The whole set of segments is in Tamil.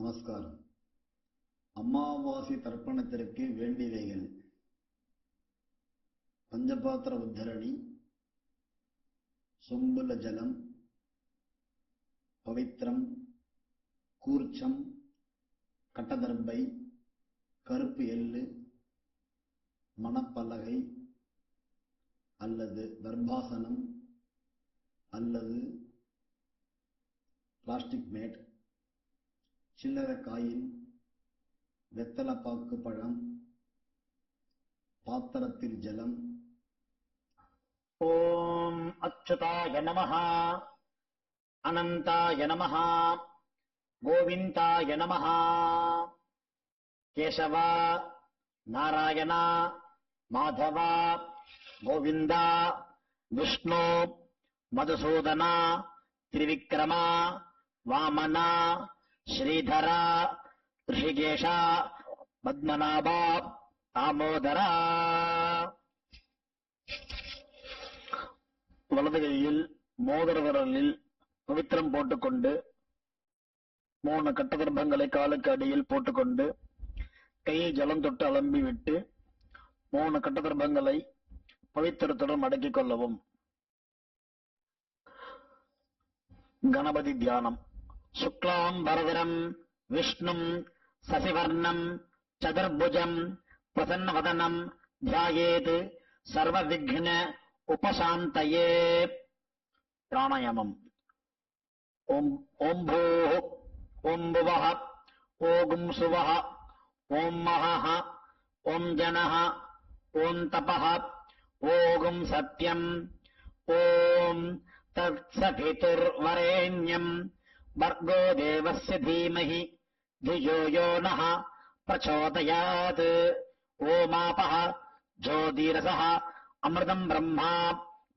நமஸ்காரம். அமாவாசை தர்ப்பணத்திற்கு வேண்டியவைகள்: பஞ்சபாத்திர உத்தரணி, சொம்புல ஜலம், பவித்திரம், கூர்ச்சம், கட்டதர்பை, கருப்பு எள்ளு, மணப்பலகை அல்லது தர்பாசனம் அல்லது பிளாஸ்டிக் மேட், சில்லறை காயின், வெத்தலைப்பாக்கு பழம், பாத்திரத்தில் ஜலம். ஓம் அச்சுதாய நமஹ, அனந்தாய நமஹ, கோவிந்தாய நமஹ. கேசவ, நாராயண, மாதவ, கோவிந்த, விஷ்ணு, மதுசூதன, திரிவிக்ரம, வாமன, ஸ்ரீதர, ரிஷிகேஷ, பத்மநாப, தாமோதர. வலது கையில் மோதிர விரலில் பவித்திரம் போட்டுக்கொண்டு 3 கட்டகர்ப்பங்களை காலுக்கு அடியில் போட்டுக்கொண்டு கையை ஜலம் தொட்டு அலம்பி விட்டு 3 கட்டகர்ப்பங்களை பவித்திரத்துடன் அடக்கிக் கொள்ளவும். கணபதி தியானம். சுக்லாம் வரதரம் விஷ்ணும் சசிவர்ணம் சதுர்புஜம் பிரசன்னவதனம் தியாயேத் சர்வ விக்ன உபசாந்தயே. பிராணாயாமம். ஓம் ஓம் பூஹ, ஓம் புவஹ, ஓம் சுவஹ, ஓம் மஹஹ, ஓம் ஜனஹ, ஓம் தபஹ, ஓம் சத்யம், ஓம் தத்சவிதுர்வரேண்யம் भर्गो देवस्य धीमहि धियो यो नः प्रचोदयात्. ओमापः ज्योतिरसः अमृतम् ब्रह्मा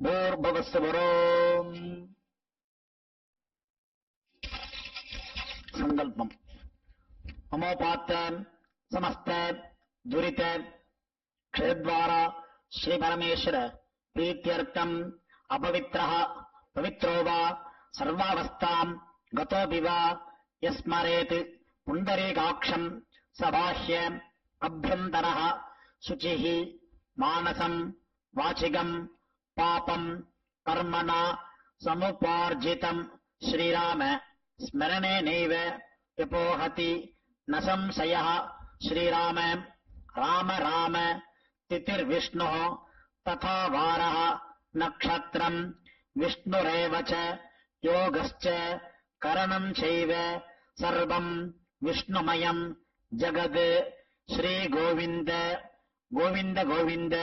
भूर्भुवस्सुवरोम्. सङ्कल्पम्. ममोपात्त समस्त दुरित क्षयद्वारा श्रीपरमेश्वर प्रीत्यर्थम् अपवित्रः पवित्रो वा सर्वावस्थाम् गतोऽपि वा यस्मरेत् पुण्डरीकाक्षम् सबाह्य अभ्यन्तरः शुचिः मानसम् वाचिकम् पापम् कर्मणा समुपार्जितम् श्रीराम स्मरणेनैव विपोहति न संशयः. श्रीराम राम राम तिथिर्विष्णुः तथा वारः नक्षत्रम् विष्णुरेव च योगश्च करणम् चैव सर्वम् विष्णुमयम् जगत्. श्री गोविन्द गोविन्द गोविन्द.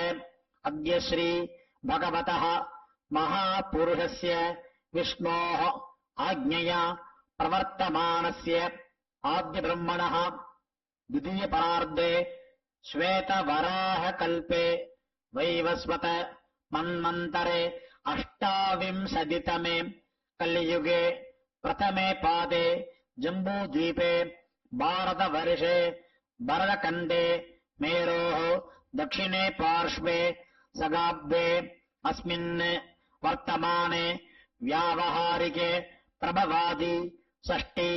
अद्य श्री भगवतः महापुरुषस्य विष्णोः आज्ञया प्रवर्तमानस्य आद्यब्रह्मणः द्वितीयपरार्धे श्वेतवराहकल्पे वैवस्वत मन्वन्तरे 28तमे कलियुगे प्रथमे पादे जम्बूद्वीपे भारतवर्षे भरतखण्डे मेरोः दक्षिणे पार्श्वे सगाब्दे अस्मिन् वर्तमाने व्यावहारिके प्रभवादि 6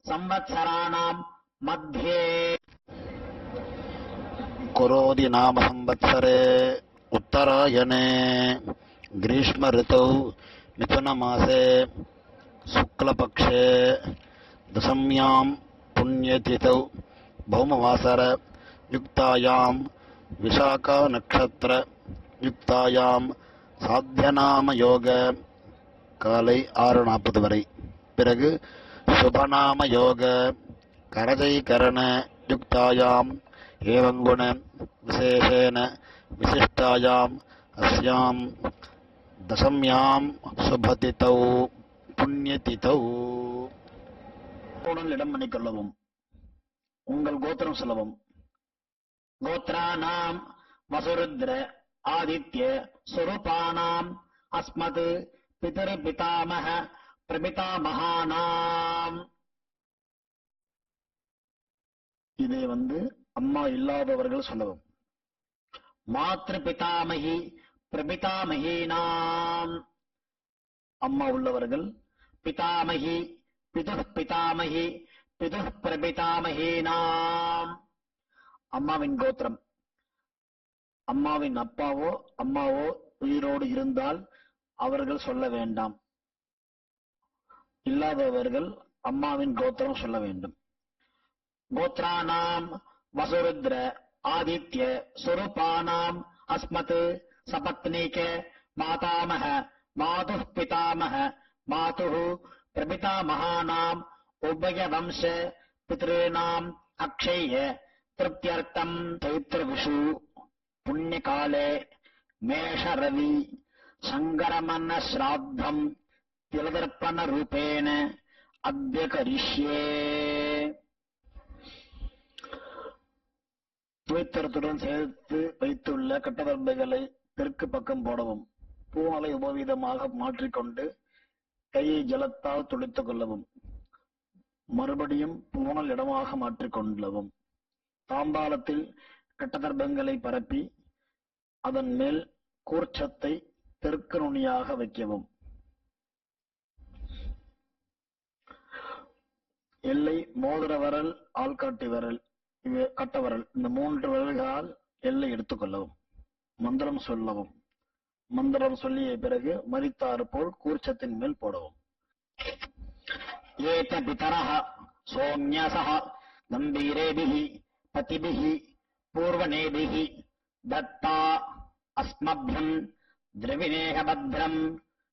संवत्सराणाम् मध्ये कुरोदि नाम संवत्सरे उत्तरायणे ग्रीष्म ऋतौ मिथुन मासे शुक्लपक्षे दशम्यां पुण्यतिथौ भौमवासर युक्तायां विशाखा नक्षत्र युक्तायां साध्यनाम योग காலை 6:40 வரை. பிறகு சுபநாம யோக கரஜைகரண யுக்தாயாம் ஏவங்குண விசேஷேன விசிஷ்டாயாம் அஸ்யாம் தசம்யாம் சுபதிதௌ புண்ணியதிதௌ. உடல் இடம் பண்ணிக்கொள்ளவும். உங்கள் கோத்திரம் சொல்லவும். கோத்ரானாம் வசுருத்ர ஆதித்ய ஸ்வரூபானாம் அஸ்மத் பிதர்பிதாமஹ பிரபிதாமஹானாம். இதை அம்மா இல்லாதவர்கள் சொல்லவும். மாத்ரு பிதாமகி பிரபிதாமகீனாம். அம்மா உள்ளவர்கள் பிதாமகி பிதுः பிதாமகி பிது பிரபிதாமஹீனாம். அம்மாவின் கோத்திரம். அம்மாவின் அப்பாவோ அம்மாவோ உயிரோடு இருந்தால் அவர்கள் சொல்ல வேண்டாம். இல்லாதவர்கள் அம்மாவின் கோத்திரம் சொல்ல வேண்டும். கோத்ரானாம் வசுருத்ர ஆதித்ய சுரூபானாம் அஸ்மத் சபத்னீக மாதாமஹ மாதுः பிதாமஹ மாதுः பிரபிதாமகானாம் உபயவம்ச பித்ருணாம் அக்ஷய திருப்தியர்த்தம் தைத்திர விஷு புண்ணியகாலே மேஷரவி சங்கரமன்ன ஸ்ராத்தம் திலதர்ப்பண ரூபேண அத்ய கரிஷ்யே. துவைத்தரத்துடன் சேர்த்து வைத்துள்ள கட்டதர்பைகளை தெற்கு பக்கம் போடவும். பூமலை உபவீதமாக மாற்றிக்கொண்டு கையை ஜலத்தால் துடைத்துக் கொள்ளவும். மறுபடியும் பூனல் இடமாக மாற்றிக்கொள்ளவும். தாம்பாலத்தில் கட்டதர்பங்களை பரப்பி அதன் மேல் கூர்ச்சத்தை தெற்கு நுனியாக வைக்கவும். எல்லை மோதிர வரல், ஆள்காட்டி வரல், கட்டவரல், இந்த 3 விரல்களால் எல்லை எடுத்துக் கொள்ளவும். மந்திரம் சொல்லவும். மந்திரம் சொல்லிய பிறகு மரித்தாறு போல் கூர்ச்சத்தின் மேல் போடவும். ஏத பிதரஹ சோம்யசஹ கம்பீரேபிஹி பதிபிஹி பூர்வநேபிஹி தத்தா அஸ்மப்யம் திரவிணேக பத்ரம்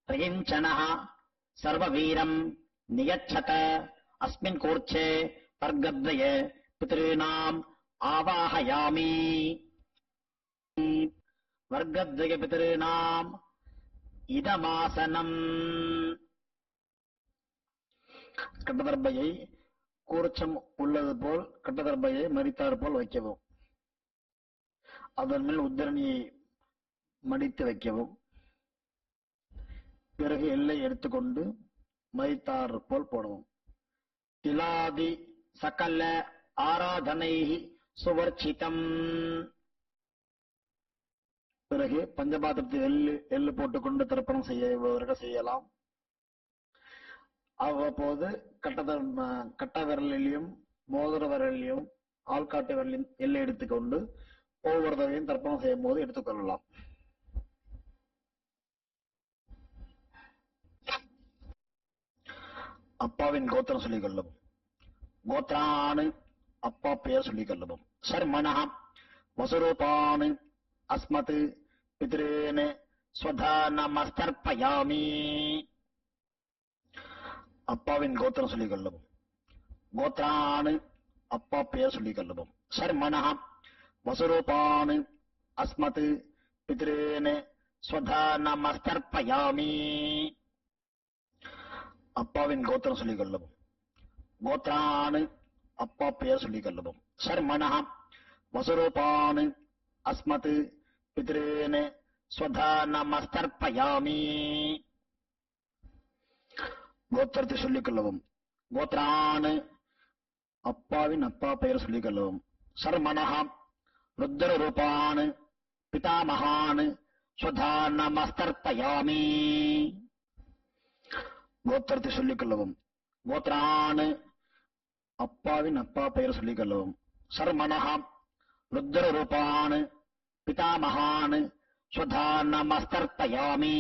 பிரகிஞ்சனஹ சர்வவீரம் நியச்சத அஸ்மின் கூர்ச்சே வர்கத்வய பித்ருணாம் ஆவாஹயாமி. வர்கத்வய பித்ருணாம் இதமாசனம். கட்டதர்பையை கூர்ச்சம் உள்ளது போல் கட்டதர்பையை மரித்தாறு போல் வைக்கவும். அதன் மேல் உத்தரணியை மடித்து வைக்கவும். பிறகு எல்லை எடுத்துக்கொண்டு மரித்தாறு போல் போடவும். திலாதி சகல ஆராதனை சுவர்ச்சிதம். பிறகு பஞ்சபாத்திரத்தில் எள்ளு போட்டுக்கொண்டு தர்ப்பணம் செய்யவர்கள் செய்யலாம். அவ்வப்போது கட்ட விரலிலும் மோதிர விரலிலும் ஆள்காட்டு விரலின் எல்லை எடுத்துக்கொண்டு ஒவ்வொரு தடவையும் தர்ப்பணம் செய்யும் போது எடுத்துக்கொள்ளலாம். அப்பாவின் கோத்திரம் சொல்லிக் கொள்ளவும். கோத்ரானு அப்பா பெயர் சொல்லிக் கொள்ளவும். சர்மணா வசுரூபானு அஸ்மத் பித்ரேன ஸ்வதானமஸ்தர்ப்பயாமி. அப்பாவின் கோத்திரம் சொல்லிக் கொள்ளவும். கோத்ரானு அப்பா பெயர் சொல்லிக் கொள்ளவும். சர்மணா வசுரூபானு அஸ்மத் பித்ரேன ஸ்வதானமஸ்தர்ப்பயாமி. அப்பாவின் கோத்திரம் சொல்லிக் கொள்ளவும். கோத்ரானு அப்பா பெயர் சொல்லிக் கொள்ளவும். சர்மணா வசுரூபானு அஸ்மத் பித்ரேன ஸ்வதானமஸ்தர்ப்பயாமி. கோத்திரத்தை சொல்லிக் கொள்ளவும். கோத்ரானு அப்பாவின் அப்பா பெயர் சொல்லிக் கொள்ளவும். சர்மணா ருத்ர ரூபானு பிதாமகானு ஸ்வதானமஸ்தர்ப்பயாமி. கோத்திரத்தை சொல்லிக் கொள்ளவும். கோத்ரானு அப்பாவின் அப்பா பெயர் சொல்லிக் கொள்ளவும். சர்மணா ருத்ர ரூபானு பிதாமகானு ஸ்வதானமஸ்தர்ப்பயாமி.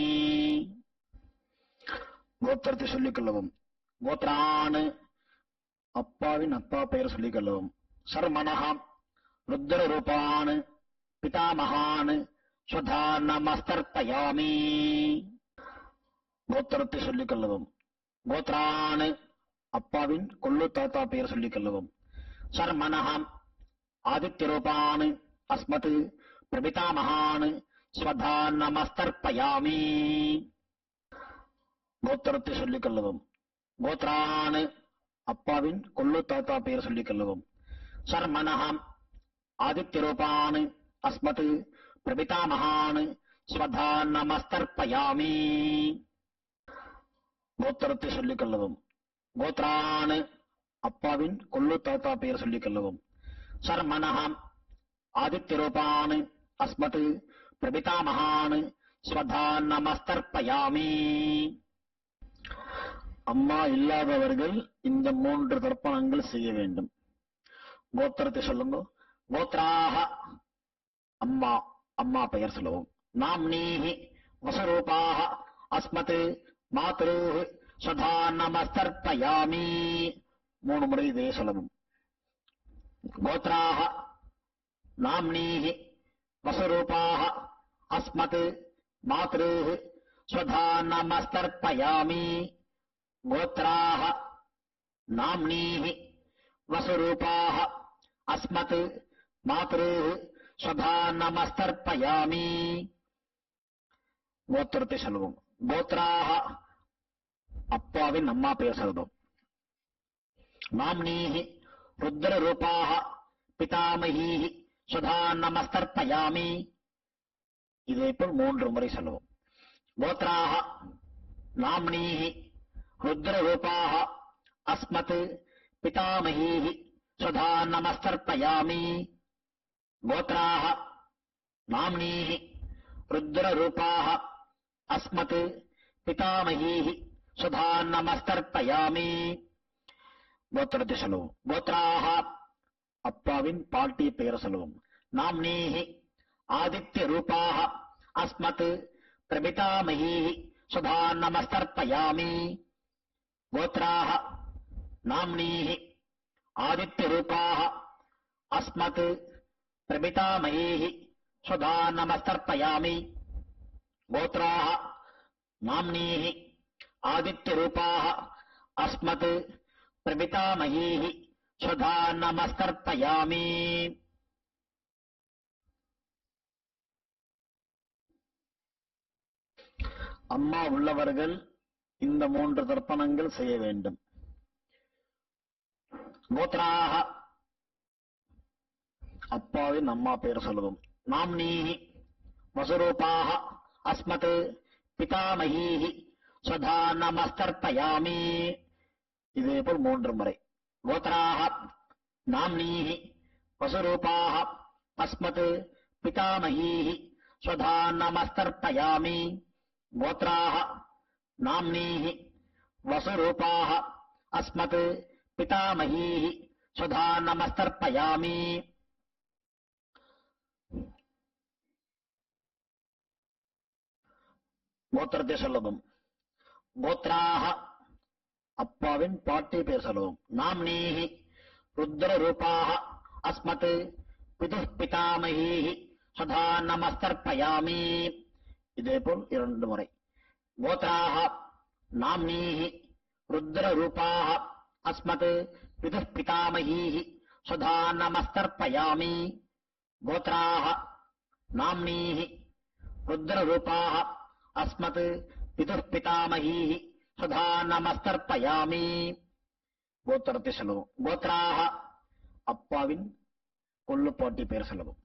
கோத்திரத்தை சொல்லிக் கொள்ளவும். கோத்ரானு அப்பாவின் அப்பா பெயர் சொல்லிக் கொள்ளவும். சர்மணா ருத்ர ரூபானு பிதாமகானு ஸ்வதானமஸ்தர்ப்பயாமி. கோத்திரத்தை சொல்லிக் கொள்ளவும். கோத்ரானு அப்பாவின் கொள்ளு தாத்தா பெயர் சொல்லிக் கொள்ளவும். சர்மணா ஆதித்ய ரூபானு அஸ்மத் பிரபிதாமகானு ஸ்வதானமஸ்தர்ப்பயாமி. கோத்திரத்தை சொல்லிக் கொள்ளவும். கோத்ரானு அப்பாவின் கொள்ளு தாத்தா பெயர் சொல்லிக் கொள்ளவும். சர்மணா ஆதித்ய ரூபானு அஸ்மத் பிரபிதாமகானு ஸ்வதானமஸ்தர்ப்பயாமி. கோத்திரத்தை சொல்லிக் கொள்ளவும். கோத்ரானு அப்பாவின் கொள்ளு தாத்தா பெயர் சொல்லிக் கொள்ளவும். சர்மணா ஆதித்ய ரூபானு அஸ்மத் பிரபிதாமகானு ஸ்வதானமஸ்தர்ப்பயாமி. அம்மா இல்லாதவர்கள் இந்த 3 தர்ப்பணங்கள் செய்ய வேண்டும். கோத்திரத்தை சொல்லுங்க. கோத்ராக அம்மா, அம்மா பெயர் சொல்லுவோம். நாம்னீஹி வசரூபாக அஸ்மத் மாத்ரு சதா நமஸ்தர்ப்பயாமி. 3 முறை இதே சொல்லவும். கோத்ராக நாம்னீஹி வசரூபாக அஸ்மத் மாத்ரு சதா நமஸ்தர்ப்பயாமி. கோத்ராக நாம்னீஹி வசரூபாக அஸ்மத் மாத்ரு சதா நமஸ்தர்ப்பயாமி. கோத்திரத்தை சொல்லுவோம். கோத்ராக அப்பாவின் அம்மா பெயர் சொல்லுவோம். நாம்னீஹி ருத்ர ரூபாக பிதாமகீஹி சதா நமஸ்தர்ப்பயாமி. இதேபோல் 3 முறை சொல்லுவோம். கோத்ராக நாம்னீஹி ருத்ர ரூபாக அஸ்மத் பிதாமகீஹி சதா நமஸ்தர்ப்பயாமி. கோத்ராக நாம்னீஹி ருத்ர ரூபாக அஸ்மத் பிதாமகீஹி சதா நமஸ்தர்ப்பயாமி. கோத்திரத்தை சொல்லுவோம். கோத்ராக அப்பாவின் பாட்டி பெயர் சொல்லுவோம். நாம்னீஹி ஆதித்ய ரூபாக அஸ்மத் பிரபிதாமகீஹி சதா நமஸ்தர்ப்பயாமி. கோத்ராக நாம்னீஹி ஆதித்ய ரூபாக அஸ்மத் பிரபிதாமகீஹி சதா நமஸ்தர்ப்பயாமி. கோத்ராக நாம்னீஹி ஆதித்ய ரூபாக அஸ்மத் பிரபிதாமகீஹி சதா நமஸ்தர்ப்பயாமி. அம்மா உள்ளவர்கள் இந்த 3 தர்ப்பணங்கள் செய்ய வேண்டும். கோத்ராக அப்பாவின் அம்மா பெயர் சொல்லுவோம். நாம்னீஹி வசுரூபாக அஸ்மத் பிதாமகீஹி சதா நமஸ்தர்ப்பயாமி. இதேபோல் 3 முறை. கோத்ராக நாம்னீஹி வசுரூபாக அஸ்மத் பிதாமகீஹி சதா நமஸ்தர்ப்பயாமி. கோத்ராக நாம்னீஹி வசுரூபாக அஸ்மத் பிதாமகீஹி சதா நமஸ்தர்ப்பயாமி. கோத்திரத்தை சொல்லவும். கோத்ராக அப்பாவின் பாட்டி பெயர் சொல்லவும். நாம்னீஹி ருத்ர ரூபாக அஸ்மத் பிதுः பிதாமகீஹி சதா நமஸ்தர்ப்பயாமி. இதேபோல் 2 முறை. கோத்ராக நாம்னீஹி ருத்ர ரூபாக அஸ்மத் பிதுः பிதாமகீஹி சதா நமஸ்தர்ப்பயாமி. கோத்ராக நாம்னீஹி ருத்ர ரூபாக அஸ்மத் பிதுः பிதாமகீஹி சதா நமஸ்தர்ப்பயாமி. கோத்திரத்தை சொல்லுவோம். கோத்ராக அப்பாவின் கொள்ளுப்பாட்டி பெயர் சொல்லவும்.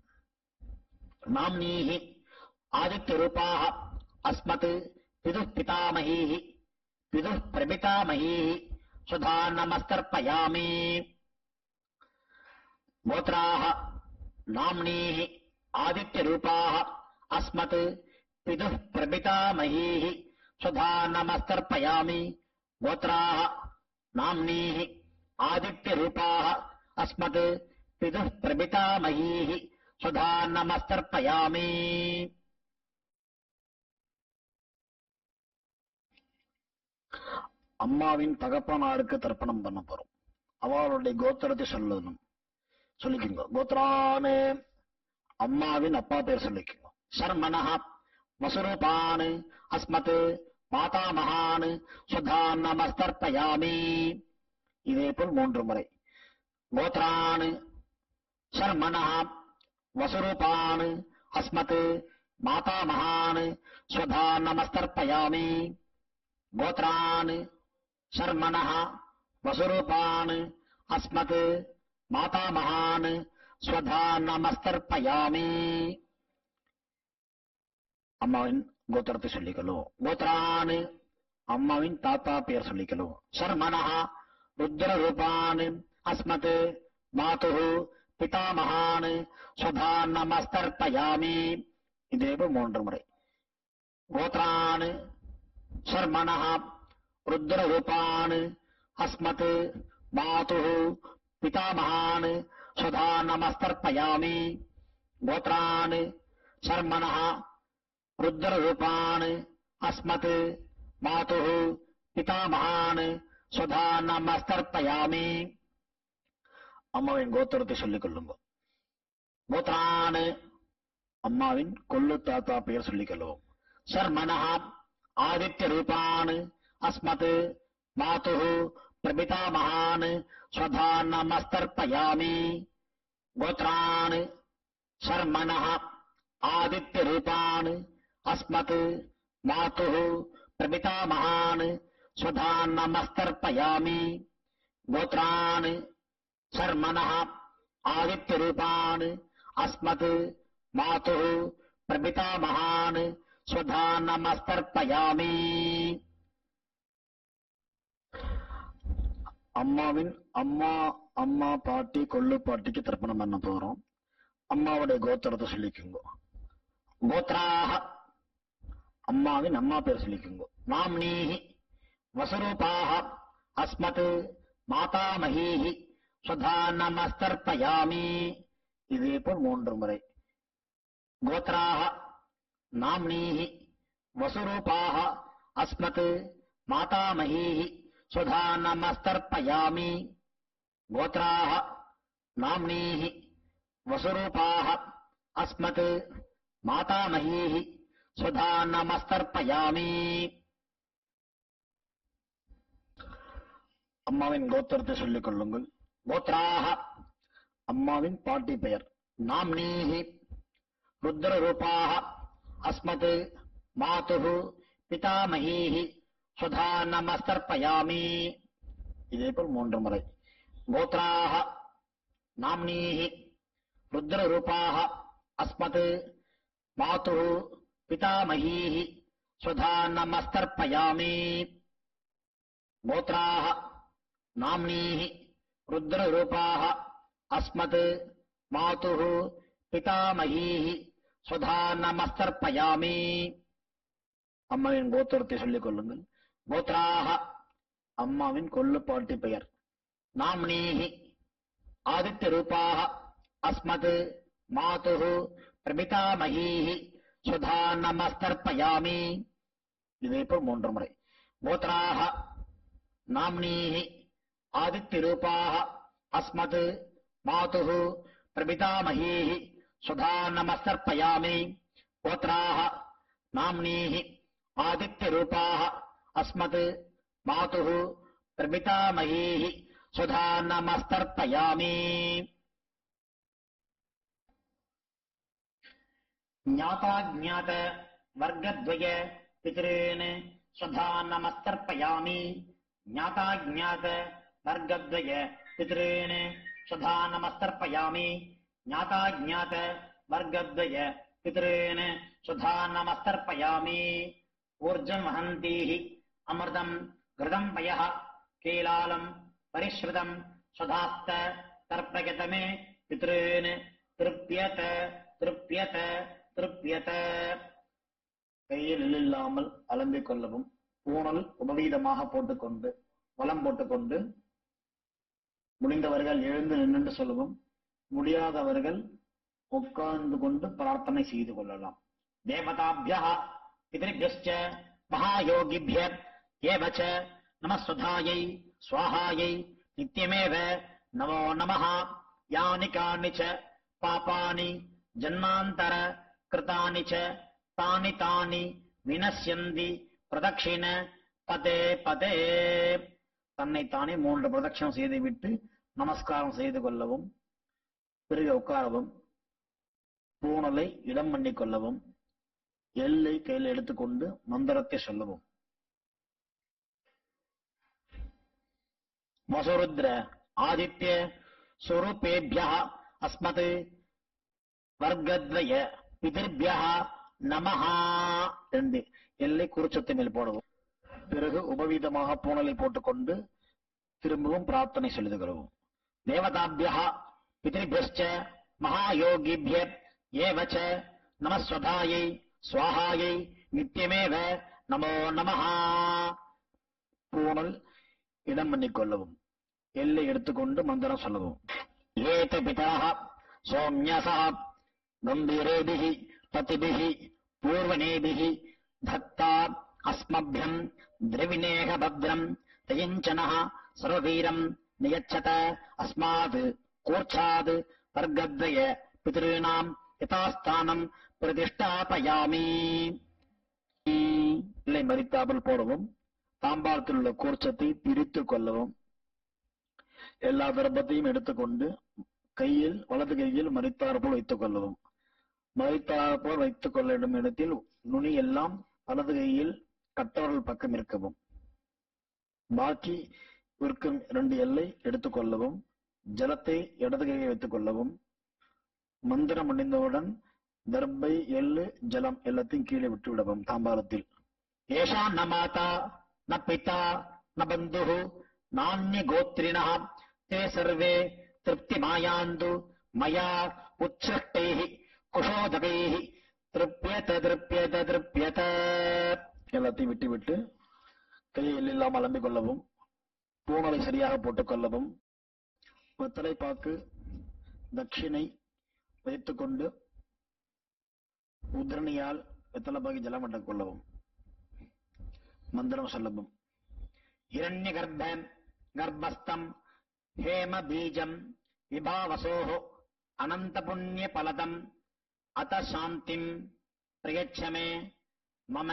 நாம்னீஹி ஆதித்ய ரூபாக அஸ்மத் பிதுः பிதாமகீஹி பிதுः பிரபிதாமகீஹி சதா நமஸ்தர்ப்பயாமி. கோத்ராக நாம்னீஹி ஆதித்ய ரூபாக அஸ்மத் பிதுः பிரபிதாமகீஹி சதா நமஸ்தர்ப்பயாமி. கோத்ராக நாம்னீஹி ஆதித்ய ரூபாக அஸ்மத் பிதுः பிரபிதாமகீஹி சதா நமஸ்தர்ப்பயாமி. அம்மாவின் தகப்பனாருக்கு தர்ப்பணம் பண்ண போறோம். அவளுடைய கோத்திரத்தை சொல்லணும். சொல்லிக்கோங்க. கோத்ரானே அம்மாவின் அப்பா பேர் சொல்லிக்கோங்க. சர்மனஹ வசுரூபான் அஸ்மத் மாதாமகான் சுதா நமஸ்தர்ப்பயாமி. இதேபோல் 3 முறை. கோத்ரான் சர்மனஹ வசுரூபான் அஸ்மத் மாதாமகான் சுதா நமஸ்தர்ப்பயாமி. கோத்ரான் சர்மனஹ வசுரூபான் அஸ்மத் மாதாமகான் ஸ்வதா நமஸ்தர்ப்பயாமி. அம்மாவின் கோத்திரத்தை சொல்லிக்கணும். கோத்ரான் அம்மாவின் தாத்தா பெயர் சொல்லிக்கணும். சர்மனஹ ருத்ர ரூபான் அஸ்மத் மாதுः பிதாமகான் ஸ்வதா நமஸ்தர்ப்பயாமி. இதேபோல் 3 முறை. கோத்ரான் சர்மனஹ ருத்ரரூபான் அஸ்மத் மாதுः பிதாமகான் ஸ்வதா நமஸ்தர்ப்பயாமி. கோத்ரான் சர்மணः ருத்ரரூபான் அஸ்மத் மாதுः பிதாமகான் ஸ்வதா நமஸ்தர்ப்பயாமி. அம்மாவின் கோத்திரத்தை சொல்லிக் கொள்ளுங்க. கோத்ரான் அம்மாவின் கொள்ளு தாத்தா பெயர் சொல்லிக் கொள்ளுவோம். சர்மணः ஆதித்ய ரூபான் அஸ்மத் மாதுः பிரபிதாமகான் ஸ்வதா நமஸ்தர்ப்பயாமி. கோத்ரான் சர்மணः ஆதித்ய ரூபான் அஸ்மத் மாதுः பிரபிதாமகான் ஸ்வதா நமஸ்தர்ப்பயாமி. கோத்ரான் சர்மணः ஆதித்ய ரூபான் அஸ்மத் மாதுः பிரபிதாமகான் ஸ்வதா நமஸ்தர்ப்பயாமி. அம்மாவின் அம்மா பாட்டி கொள்ளு பாட்டிக்கு தர்ப்பணம் பண்ண போறோம். அம்மாவுடைய கோத்திரத்தை சொல்லிக்குங்க. கோத்ராஹ அம்மாவின் அம்மா பேர் சொல்லிக்குங்க. நாம்னீஹி வசுரூபாஹ அஸ்மத் மாதாமஹீஹி ஸ்வதா நமஸ்தர்ப்பயாமி. இதே போல் 3 முறை. கோத்ராஹ நாம்னீஹி வசுரூபாஹ அஸ்மத் மாதாமஹீஹி ஸ்வதா நமஸ்தர்ப்பயாமி. கோத்ராஹ நாம்னீஹி வசுரூபாஹ அஸ்மத் மாதாமஹீஹி ஸ்வதா நமஸ்தர்ப்பயாமி. அம்மாவின் கோத்திரத்தை சொல்லிக் கொள்ளுங்கள். கோத்ராஹ அம்மாவின் பாட்டி பெயர். நாம்னீஹி ருத்ரரூபாஹ அஸ்மத் மாதுः பிதாமஹீஹி ஸ்வதா நமஸ்தர்ப்பயாமி. இதே போல் 3 முறை. கோத்ராஹ நாம்னீஹி ருத்ரரூபாஹ அஸ்மத் மாதுः பிதாமஹீஹி ஸ்வதா நமஸ்தர்ப்பயாமி. கோத்ராஹ நாம்னீஹி ருத்ரரூபாஹ அஸ்மத் மாதுः பிதாமஹீஹி ஸ்வதா நமஸ்தர்ப்பயாமி. அம்மாவின் கோத்திரத்தை சொல்லிக் கொள்ளுங்கள். கோத்ராஹ அம்மாவின் கொள்ளு பாட்டி பெயர். நாம்னீஹி ஆதித்ய ரூபாஹ அஸ்மத் மாதுः பிரபிதாமஹீஹி ஸ்வதா நமஸ்தர்ப்பயாமி. இதே போல் 3 முறை. கோத்ராஹ நாம்னீஹி ஆதித்ய ரூபாஹ அஸ்மத் மாதுः பிரபிதாமஹீஹி ஸ்வதா நமஸ்தர்ப்பயாமி. கோத்ராஹ நாம்னீஹி ஆதித்ய ரூபாஹ அஸ்மத் மாதுः பிரபிதாமஹீஹி ஸ்வதா நமஸ்தர்ப்பயாமி. ஞாதாஜ்ஞாத வர்க்கத்வய பித்ரேன் ஸ்வதா நமஸ்தர்ப்பயாமி. ஞாதாஜ்ஞாத வர்க்கத்வய பித்ரேன் ஸ்வதா நமஸ்தர்ப்பயாமி. ஞாதாஜ்ஞாத வர்க்கத்வய பித்ரேன் ஸ்வதா நமஸ்தர்ப்பயாமி. ஊர்ஜம் வஹந்தீஹி அமிர்தம் கிருதம் பயः கேலாலம் பரிஸ்ருதம் ஸ்வதாஸ்த தர்ப்பயதமே பித்ரேன் திருப்யத திருப்யத திருப்யத. கையில் இல்லாமல் அலம்பிக் கொள்ளவும். பூணல் உபவீதமாக போட்டுக்கொண்டு வலம் போட்டுக்கொண்டு முடிந்தவர்கள் எழுந்து நின்று சொல்லவும். முடியாதவர்கள் உட்கார்ந்து கொண்டு பிரார்த்தனை செய்து கொள்ளலாம். தேவதாபியः பித்ருभ्यश्च மகாயோகிभ्यः ஏவச்ச நமஸ்வதாயை ஸ்வாஹாயை நித்யமேவ நமோ நமः. யானி கானிச்ச பாபானி ஜன்மாந்தர கிருதானி ச தானி தானி வினஸ்யந்தி பிரதட்சிண பதே பதே. தன்னைத்தானே 3 பிரதட்சணம் செய்துவிட்டு நமஸ்காரம் செய்து கொள்ளவும். பிறகு உட்காரவும். பூணலை இடம் பண்ணிக் கொள்ளவும். எல்லை கையில் எடுத்துக்கொண்டு மந்திரத்தை சொல்லவும். வசுருத்ர ஆதித்ய ஸ்வரூபேभ्यः அஸ்மத் வர்க்கத்வய பிதர்भ्यः நமஹ என்று எல்லை குறிச்சத்தை மேல் போடவும். பிறகு உபவீதமாக பூணலை போட்டுக்கொண்டு திரும்பவும் பிரார்த்தனை சொல்லிக் கொள்ளவும். தேவதாபியः பிதர்भ्यश्च மகாயோகிभ्यः ஏவச்ச நமஸ்வதாயை ஸ்வாஹாயை நித்யமேவ நமோ நமஹ. பூணல் இடம் பண்ணிக்கொள்ளவும். எல்லை எடுத்துக்கொண்டு மந்திரம் சொல்லவும். ஏத பிதாக சோம்யசா கம்பீரேபிஹி பதிபிஹி பூர்வனேபிஹி தத்தா அஸ்மப்யம் திரவிணேக பத்ரம் தயஞ்சனः சர்வவீரம் நியச்சத அஸ்மாத் கூர்ச்சாத் வர்க்கத்வய பித்ருணாம் யதாஸ்தானம் பிரதிஷ்டாபயாமி. இல்லை மறித்தாமல் போடவும். தாம்பாளத்தில் உள்ள கூர்ச்சத்தை பிரித்துக் கொள்ளவும். எல்லா தர்ப்பத்தையும் எடுத்துக்கொண்டு கையில் வலது கையில் மறித்தார் போல் வைத்துக் கொள்ளவும். மறித்தார் போல் வைத்துக் கொள்ளும் இடத்தில் நுனி எல்லாம் வலது கையில் கட்டவர்கள் பக்கம் இருக்கவும். பாக்கி இருக்கும் 2 எல்லை எடுத்துக்கொள்ளவும். ஜலத்தை இடது கையை வைத்துக் கொள்ளவும். மந்திரம் முடிந்தவுடன் தர்பை எள்ளு ஜலம் எல்லாத்தையும் கீழே விட்டு விடவும். தாம்பாளத்தில் ஏஷா ந மாதா ந பிதா ந பந்து நான்ய கோத்ரிண தே சர்வே திருப்தி மாயாந்து மயா உச்சிருஷ்டைஹி குஷோதகைஹி திருப்யத திருப்யத திருப்யத. எல்லாத்தையும் விட்டு விட்டு கையை எல்லாம் அலம்பிக் கொள்ளவும். பூணலை சரியாக போட்டுக் கொள்ளவும். வெத்தலை பாக்கு தட்சிணை வைத்துக் கொண்டு உத்ரணியால் வெத்தலை பாக்கி ஜலம் அட்டக் கொள்ளவும். மந்திரம் சொல்லவும். இரண்ய கர்ப்பம் கர்ப்பஸ்தம் ஹேம பீஜம் விபாவசோஹ அனந்த புண்ணிய பலதம் அத சாந்திம் பிரயச்சமே மம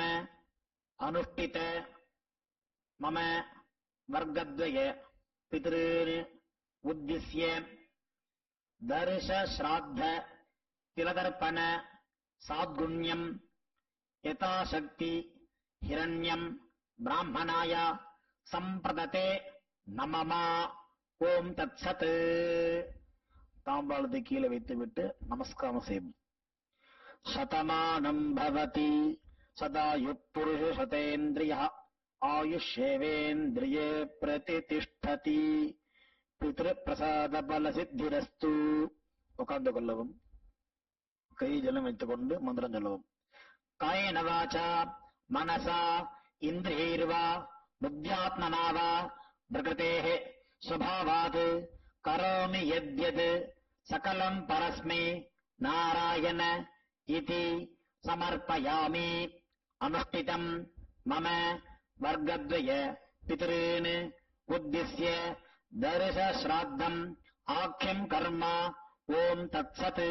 அனுஷ்டித மம வர்க்கத்வய பித்ருன் உத்திஸ்ய தர்ஷ ஸ்ராத்த திலதர்ப்பண சாத்குண்யம் யதாசக்தி ஹிரண்யம் பிராமணாய சம்பிரததே நமமா. ஓம் தத்சத். தாம்பாளத்தை கீழே வைத்துவிட்டு நமஸ்காரம் செய்யும். சதமானம் பவதி சதாயுப் புருஷ சதேந்திரிய ஆயுஷ்யேவேந்திரியே பிரதிதிஷ்டதி பித்ரு பிரசாத பல சித்திரஸ்து. உட்கார்ந்து கொள்ளவும். கை ஜலம் வைத்துக் கொண்டு மந்திரம் சொல்லவும். காயேன வாசா மனசா இந்திரியைர்வா புத்தியாத்மனா வா பிரகிருதேஹ ஸ்வபாவாத் கரோமி யத்யத் சகலம் பரஸ்மை நாராயண இதி சமர்ப்பயாமி. அனுஷ்டிதம் மம வர்க்கத்வய பித்ருன் உத்திஸ்ய தர்ஷ ஸ்ராத்தம் ஆக்யம் கர்ம. ஓம் தத்சத்.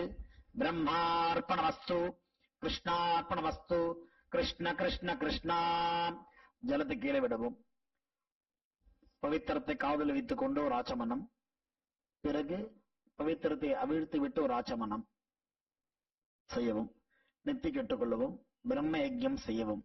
பிரம்மார்ப்பணமஸ்து கிருஷ்ணார்ப்பணமஸ்து. கிருஷ்ண கிருஷ்ண கிருஷ்ணா. ஜலத்தை கீழே விடவும். பவித்திரத்தை காவலில் வைத்துக் கொண்டு ஒரு ஆச்சமனம். பிறகு பவித்திரத்தை அவிழ்த்து விட்டு ஒரு ஆச்சமனம் செய்யவும். நெத்தி கெட்டுக் கொள்ளவும். பிரம்ம யஜ்யம் செய்யவும்.